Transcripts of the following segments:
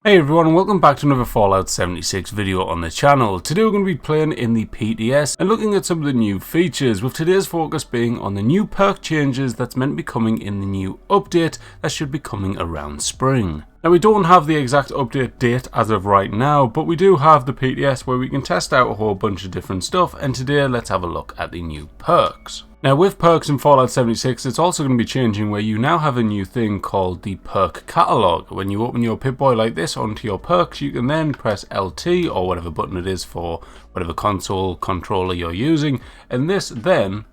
Hey everyone, and welcome back to another Fallout 76 video on the channel. Today we're going to be playing in the PTS and looking at some of the new features, with today's focus being on the new perk changes that's meant to be coming in the new update that should be coming around spring. Now we don't have the exact update date as of right now, but we do have the PTS where we can test out a whole bunch of different stuff, and today let's have a look at the new perks. Now with perks in Fallout 76, it's also going to be changing where you now have a new thing called the perk catalog. When you open your Pip-Boy like this onto your perks, you can then press LT or whatever button it is for whatever console controller you're using, and this then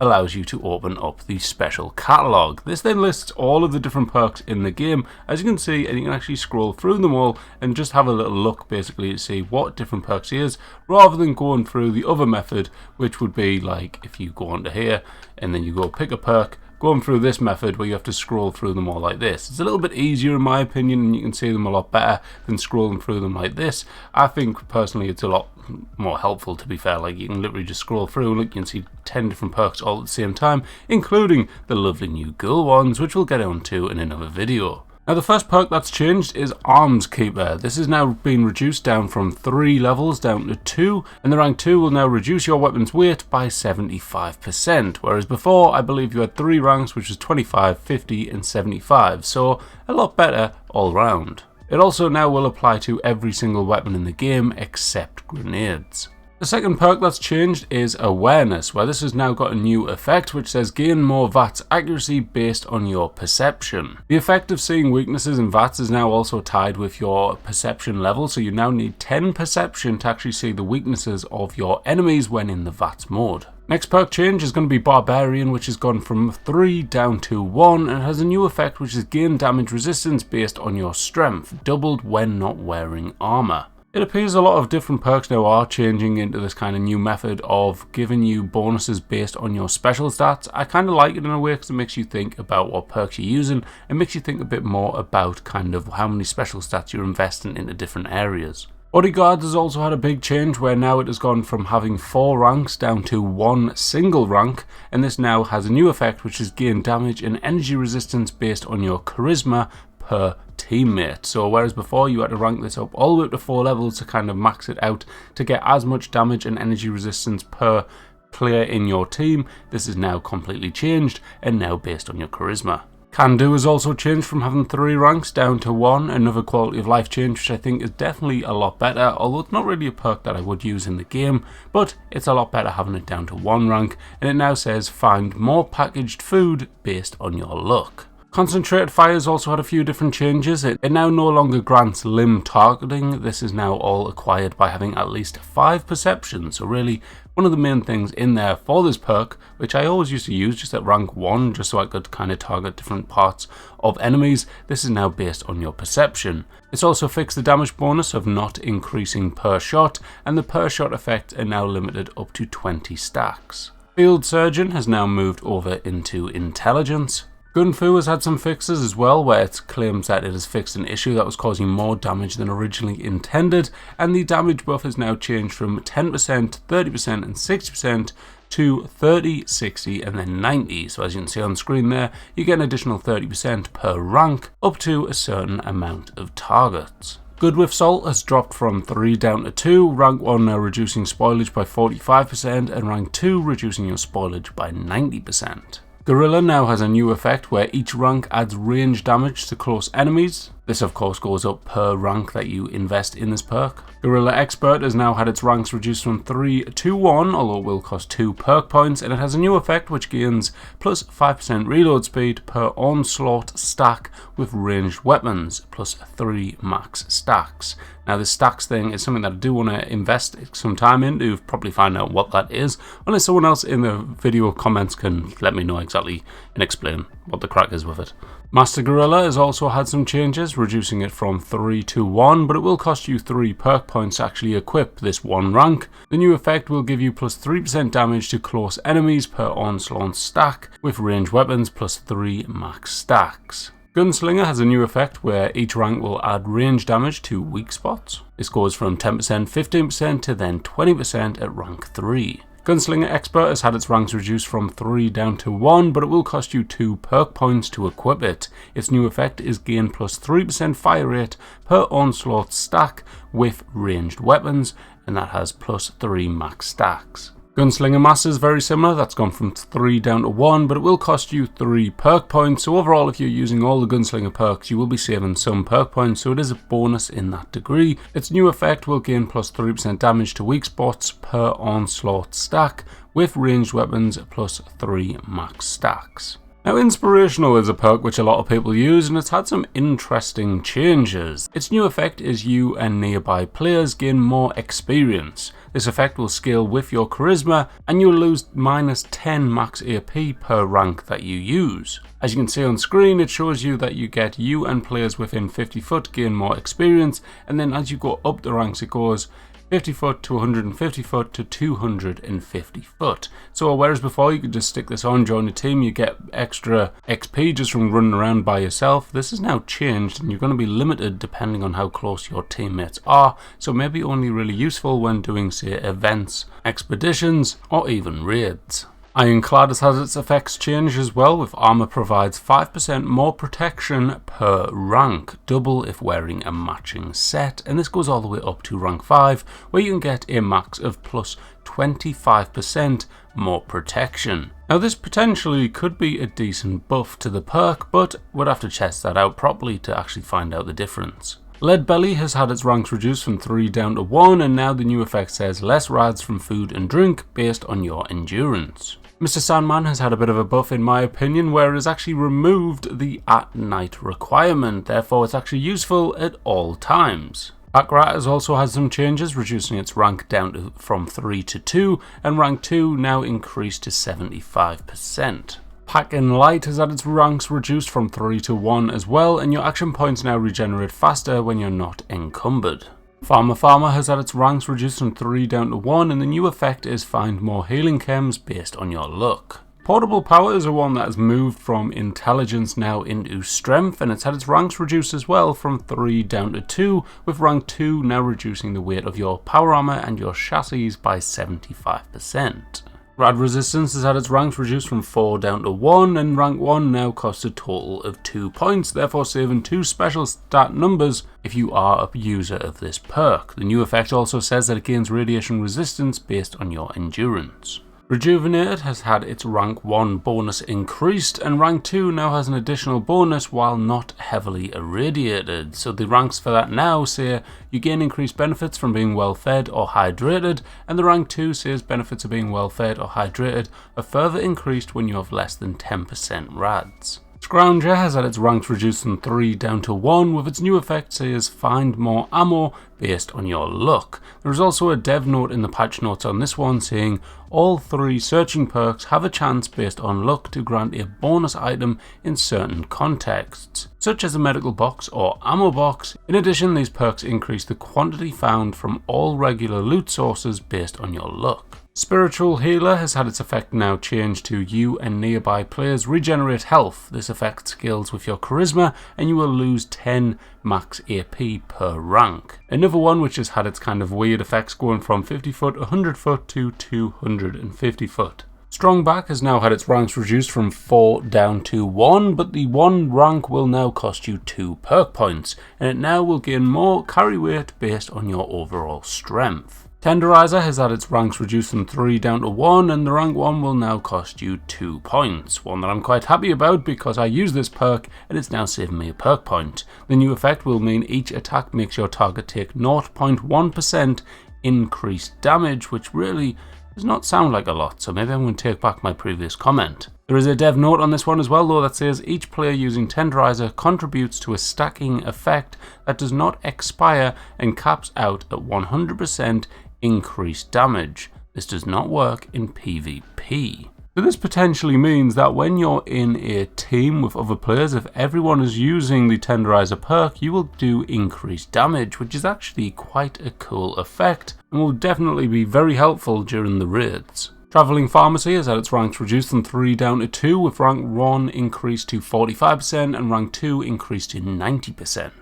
allows you to open up the special catalog. This then lists all of the different perks in the game, as you can see, and you can actually scroll through them all and just have a little look basically to see what different perks he is, rather than going through the other method, which would be like if you go onto here and then you go pick a perk, going through this method where you have to scroll through them all like this. It's a little bit easier in my opinion, and you can see them a lot better than scrolling through them like this. I think personally it's a lot more helpful, to be fair. Like, you can literally just scroll through, look, you can see 10 different perks all at the same time, including the lovely new girl ones, which we'll get onto in another video. Now the first perk that's changed is Arms Keeper. This has now been reduced down from 3 levels down to 2, and the rank 2 will now reduce your weapon's weight by 75%, whereas before I believe you had 3 ranks, which was 25, 50 and 75, so a lot better all round. It also now will apply to every single weapon in the game except grenades. The second perk that's changed is Awareness, where this has now got a new effect which says gain more VATS accuracy based on your perception. The effect of seeing weaknesses in VATS is now also tied with your perception level, so you now need 10 perception to actually see the weaknesses of your enemies when in the VATS mode. Next perk change is going to be Barbarian, which has gone from 3 down to 1, and it has a new effect which is gain damage resistance based on your strength, doubled when not wearing armor. It appears a lot of different perks now are changing into this kind of new method of giving you bonuses based on your special stats. I kind of like it in a way because it makes you think about what perks you're using and makes you think a bit more about kind of how many special stats you're investing into different areas. Bodyguards has also had a big change where now it has gone from having 4 ranks down to 1 single rank, and this now has a new effect which is gain damage and energy resistance based on your charisma per teammate. So whereas before you had to rank this up all the way up to 4 levels to kind of max it out to get as much damage and energy resistance per player in your team, this is now completely changed and now based on your charisma. Can Do has also changed from having 3 ranks down to 1, another quality of life change which I think is definitely a lot better, although it's not really a perk that I would use in the game, but it's a lot better having it down to 1 rank, and it now says find more packaged food based on your luck. Concentrated Fire has also had a few different changes. It now no longer grants limb targeting. This is now all acquired by having at least 5 perceptions. So really, one of the main things in there for this perk, which I always used to use just at rank 1, just so I could kind of target different parts of enemies, this is now based on your perception. It's also fixed the damage bonus of not increasing per shot, and the per shot effect are now limited up to 20 stacks. Field Surgeon has now moved over into Intelligence. Gunfu has had some fixes as well, where it claims that it has fixed an issue that was causing more damage than originally intended, and the damage buff has now changed from 10%, 30% and 60% to 30, 60 and then 90. So as you can see on screen there, you get an additional 30% per rank up to a certain amount of targets. Good with Salt has dropped from 3 down to 2, rank 1 now reducing spoilage by 45% and rank 2 reducing your spoilage by 90%. Gorilla now has a new effect where each rank adds range damage to close enemies. This of course goes up per rank that you invest in this perk. Gorilla Expert has now had its ranks reduced from 3 to 1, although it will cost 2 perk points, and it has a new effect which gains plus 5% reload speed per onslaught stack with ranged weapons, plus 3 max stacks. Now this stacks thing is something that I do want to invest some time in to probably find out what that is, unless someone else in the video comments can let me know exactly and explain what the crack is with it. Master Gorilla has also had some changes, reducing it from 3 to 1, but it will cost you 3 perk points to actually equip this 1 rank. The new effect will give you plus 3% damage to close enemies per onslaught stack, with ranged weapons plus 3 max stacks. Gunslinger has a new effect where each rank will add range damage to weak spots. This goes from 10%, 15% to then 20% at rank 3. Gunslinger Expert has had its ranks reduced from 3 down to 1, but it will cost you 2 perk points to equip it. Its new effect is gain plus 3% fire rate per onslaught stack with ranged weapons, and that has plus 3 max stacks. Gunslinger Master is very similar, that's gone from 3 down to 1, but it will cost you 3 perk points, so overall if you're using all the Gunslinger perks you will be saving some perk points, so it is a bonus in that degree. Its new effect will gain plus 3% damage to weak spots per onslaught stack, with ranged weapons plus 3 max stacks. Now, Inspirational is a perk which a lot of people use, and it's had some interesting changes. Its new effect is you and nearby players gain more experience. This effect will scale with your charisma, and you'll lose minus 10 max AP per rank that you use. As you can see on screen, it shows you that you and players within 50 foot gain more experience, and then as you go up the ranks it goes 50 foot to 150 foot to 250 foot. So whereas before you could just stick this on, join a team, you get extra XP just from running around by yourself, this is now changed and you're going to be limited depending on how close your teammates are, so maybe only really useful when doing, say, events, expeditions, or even raids. Ironclad has had its effects change as well, with armor provides 5% more protection per rank, double if wearing a matching set, and this goes all the way up to rank 5, where you can get a max of plus 25% more protection. Now this potentially could be a decent buff to the perk, but we'd have to test that out properly to actually find out the difference. Lead Belly has had its ranks reduced from 3 down to 1, and now the new effect says less rads from food and drink based on your endurance. Mr. Sandman has had a bit of a buff in my opinion, where it has actually removed the at night requirement, therefore it's actually useful at all times. Backrat has also had some changes, reducing its rank down from 3 to 2, and rank 2 now increased to 75%. Pack-in Light has had its ranks reduced from 3 to 1 as well, and your action points now regenerate faster when you're not encumbered. Farmer has had its ranks reduced from 3 down to 1, and the new effect is find more healing chems based on your luck. Portable Power is a one that has moved from intelligence now into strength, and it's had its ranks reduced as well from 3 down to 2, with rank 2 now reducing the weight of your power armor and your chassis by 75%. Rad Resistance has had its ranks reduced from 4 down to 1, and rank 1 now costs a total of 2 points, therefore saving 2 special stat numbers if you are a user of this perk. The new effect also says that it gains radiation resistance based on your endurance. Rejuvenated has had its rank 1 bonus increased, and rank 2 now has an additional bonus while not heavily irradiated. So the ranks for that now say you gain increased benefits from being well fed or hydrated, and the rank 2 says benefits of being well fed or hydrated are further increased when you have less than 10% rads. Scrounger has had its ranks reduced from 3 down to 1, with its new effect says find more ammo based on your luck. There is also a dev note in the patch notes on this one saying all 3 searching perks have a chance based on luck to grant a bonus item in certain contexts, such as a medical box or ammo box. In addition, these perks increase the quantity found from all regular loot sources based on your luck. Spiritual Healer has had its effect now changed to you and nearby players regenerate health. This effect scales with your charisma and you will lose 10 max AP per rank. Another one which has had its kind of weird effects going from 50 foot, 100 foot to 250 foot. Strongback has now had its ranks reduced from 4 down to 1, but the 1 rank will now cost you 2 perk points, and it now will gain more carry weight based on your overall strength. Tenderizer has had its ranks reduced from 3 down to 1, and the rank 1 will now cost you 2 points. One that I'm quite happy about because I use this perk and it's now saving me a perk point. The new effect will mean each attack makes your target take 0.1% increased damage, which really does not sound like a lot, so maybe I'm going to take back my previous comment. There is a dev note on this one as well though that says each player using Tenderizer contributes to a stacking effect that does not expire and caps out at 100% increased damage. This does not work in PvP. So this potentially means that when you're in a team with other players, if everyone is using the Tenderizer perk, you will do increased damage, which is actually quite a cool effect and will definitely be very helpful during the raids. Travelling Pharmacy has had its ranks reduced from 3 down to 2, with rank 1 increased to 45% and rank 2 increased to 90%.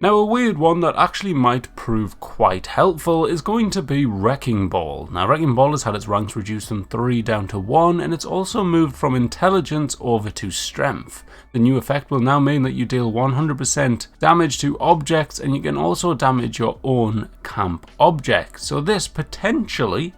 Now a weird one that actually might prove quite helpful is going to be Wrecking Ball. Now Wrecking Ball has had its ranks reduced from 3 down to 1, and it's also moved from intelligence over to strength. The new effect will now mean that you deal 100% damage to objects, and you can also damage your own camp objects. So this potentially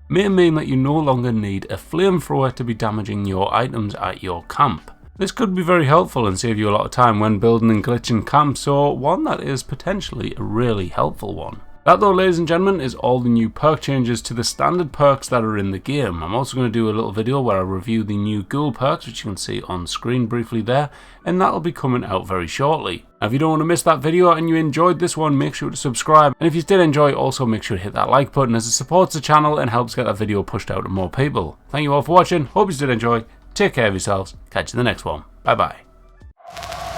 may mean that you no longer need a flamethrower to be damaging your items at your camp. This could be very helpful and save you a lot of time when building and glitching camps, so one that is potentially a really helpful one. That though, ladies and gentlemen, is all the new perk changes to the standard perks that are in the game. I'm also going to do a little video where I review the new ghoul perks, which you can see on screen briefly there, and that'll be coming out very shortly. Now if you don't want to miss that video and you enjoyed this one, make sure to subscribe, and if you did enjoy, also make sure to hit that like button as it supports the channel and helps get that video pushed out to more people. Thank you all for watching, hope you did enjoy. Take care of yourselves. Catch you in the next one. Bye bye.